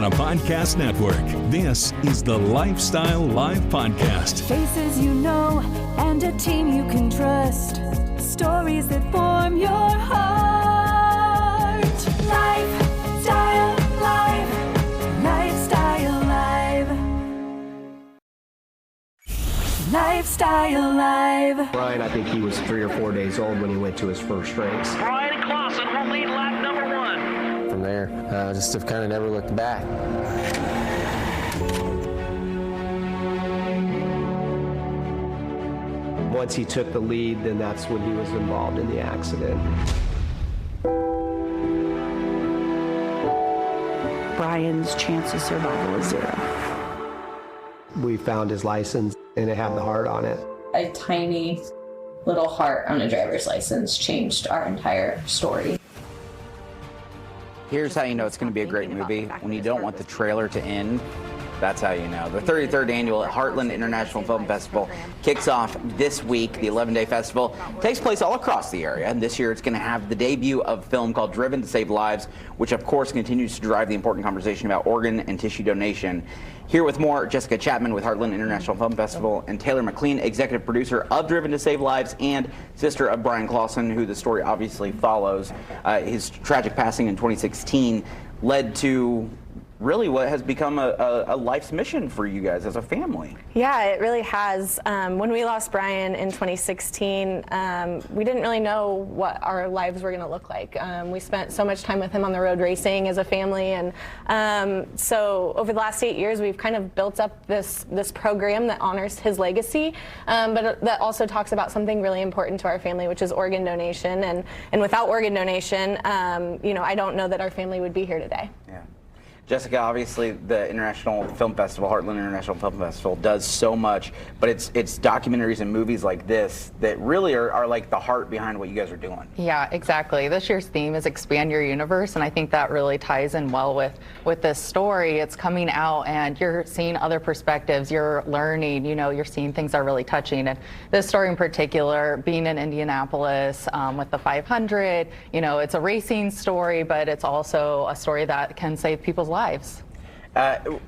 a podcast network. This is the Lifestyle Live Podcast. Faces you know and a team you can trust. Stories that form your heart. Lifestyle Live. Lifestyle Live. Lifestyle Live. Brian, I think he was 3 or 4 days old when he went to his first race. Brian Clausen will lead lap number 1. From there, just have kind of never looked back. Once he took the lead, then that's when he was involved in the accident. Brian's chance of survival is 0. We found his license, and it had the heart on it. A tiny little heart on a driver's license changed our entire story. Here's how you know it's going to be a great movie. When you don't want the trailer to end, that's how you know. The 33rd annual Heartland International Film Festival kicks off this week. The 11-day festival takes place all across the area, and this year it's going to have the debut of a film called Driven to Save Lives, which of course continues to drive the important conversation about organ and tissue donation. Here with more, Jessica Chapman with Heartland International Film Festival, and Taylor McLean, executive producer of Driven to Save Lives and sister of Brian Clausen, who the story obviously follows. His tragic passing in 2016 led to really what has become a life's mission for you guys as a family. Yeah, it really has. When we lost Brian in 2016, we didn't really know what our lives were going to look like. We spent so much time with him on the road racing as a family, and so over the last 8 years, we've kind of built up this program that honors his legacy, but that also talks about something really important to our family, which is organ donation. And without organ donation, I don't know that our family would be here today. Yeah. Jessica, obviously the International Film Festival, Heartland International Film Festival, does so much, but it's documentaries and movies like this that really are like the heart behind what you guys are doing. Yeah, exactly. This year's theme is Expand Your Universe, and I think that really ties in well with this story. It's coming out and you're seeing other perspectives, you're learning, you're seeing things that are really touching. And this story in particular, being in Indianapolis with the 500, it's a racing story, but it's also a story that can save people's lives. We're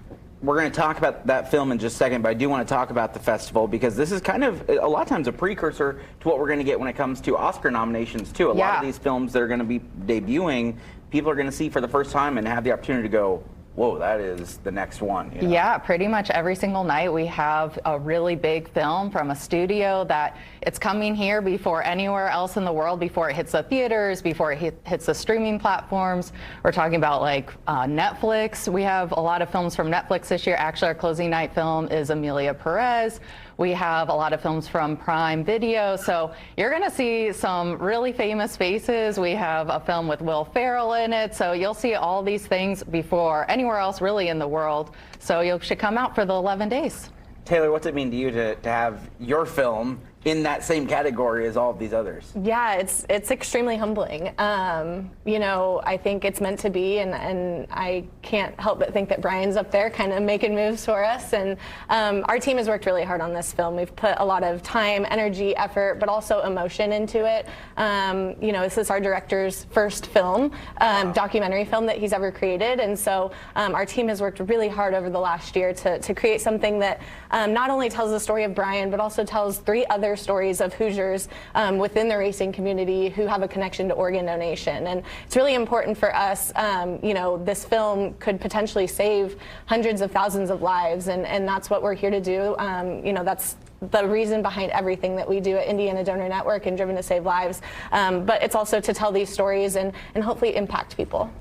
going to talk about that film in just a second, but I do want to talk about the festival because this is kind of a lot of times a precursor to what we're going to get when it comes to Oscar nominations too. A lot of these films that are going to be debuting, people are going to see for the first time and have the opportunity to go, whoa, that is the next one. Yeah, pretty much every single night we have a really big film from a studio that it's coming here before anywhere else in the world, before it hits the theaters, before it hits the streaming platforms. We're talking about like Netflix. We have a lot of films from Netflix this year. Actually, our closing night film is Emilia Perez. We have a lot of films from Prime Video. So you're going to see some really famous faces. We have a film with Will Ferrell in it. So you'll see all these things before anywhere else really in the world. So you should come out for the 11 days. Taylor, what's it mean to you to have your film in that same category as all of these others? Yeah, it's extremely humbling. I think it's meant to be, and I can't help but think that Brian's up there kind of making moves for us. And our team has worked really hard on this film. We've put a lot of time, energy, effort, but also emotion into it. This is our director's first film, documentary film that he's ever created. And so our team has worked really hard over the last year to create something that not only tells the story of Brian, but also tells 3 other stories of Hoosiers within the racing community who have a connection to organ donation. And it's really important for us, this film could potentially save hundreds of thousands of lives, and that's what we're here to do. That's the reason behind everything that we do at Indiana Donor Network and Driven to Save Lives. But it's also to tell these stories and hopefully impact people.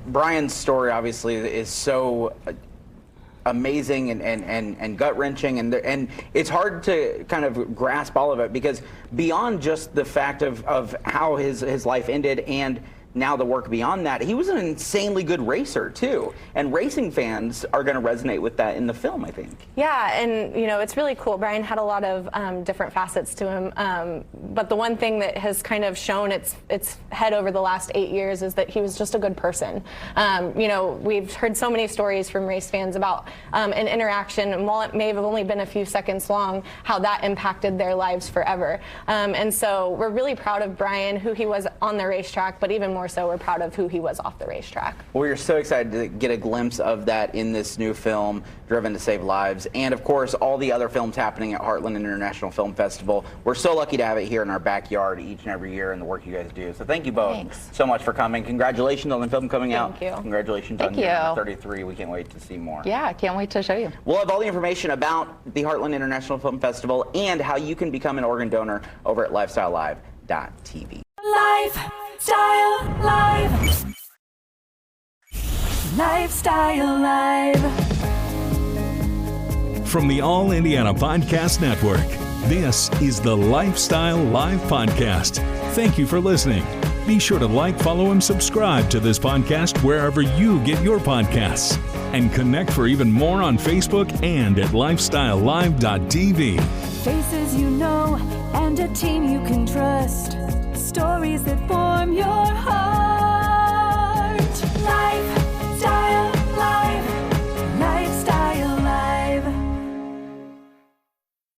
Brian's story obviously is so amazing and gut-wrenching, and it's hard to kind of grasp all of it because beyond just the fact of how his life ended and now the work beyond that, he was an insanely good racer too, and racing fans are going to resonate with that in the film, I think. Yeah, and it's really cool. Brian had a lot of different facets to him, but the one thing that has kind of shown its head over the last 8 years is that he was just a good person. We've heard so many stories from race fans about an interaction, and while it may have only been a few seconds long, how that impacted their lives forever. And so we're really proud of Brian, who he was on the racetrack, but even more more so we're proud of who he was off the racetrack. Well, we're so excited to get a glimpse of that in this new film, Driven to Save Lives, and of course all the other films happening at Heartland International Film Festival. We're so lucky to have it here in our backyard each and every year and the work you guys do. So thank you both so much for coming. Congratulations on the film coming out. Thank you. Congratulations on year number 33. We can't wait to see more. Yeah, I can't wait to show you. We'll have all the information about the Heartland International Film Festival and how you can become an organ donor over at lifestylelive.tv. Lifestyle Live. Lifestyle Live. From the All Indiana Podcast Network, this is the Lifestyle Live Podcast. Thank you for listening. Be sure to like, follow, and subscribe to this podcast wherever you get your podcasts. And connect for even more on Facebook and at lifestylelive.tv. Faces you know and a team you can trust. Stories that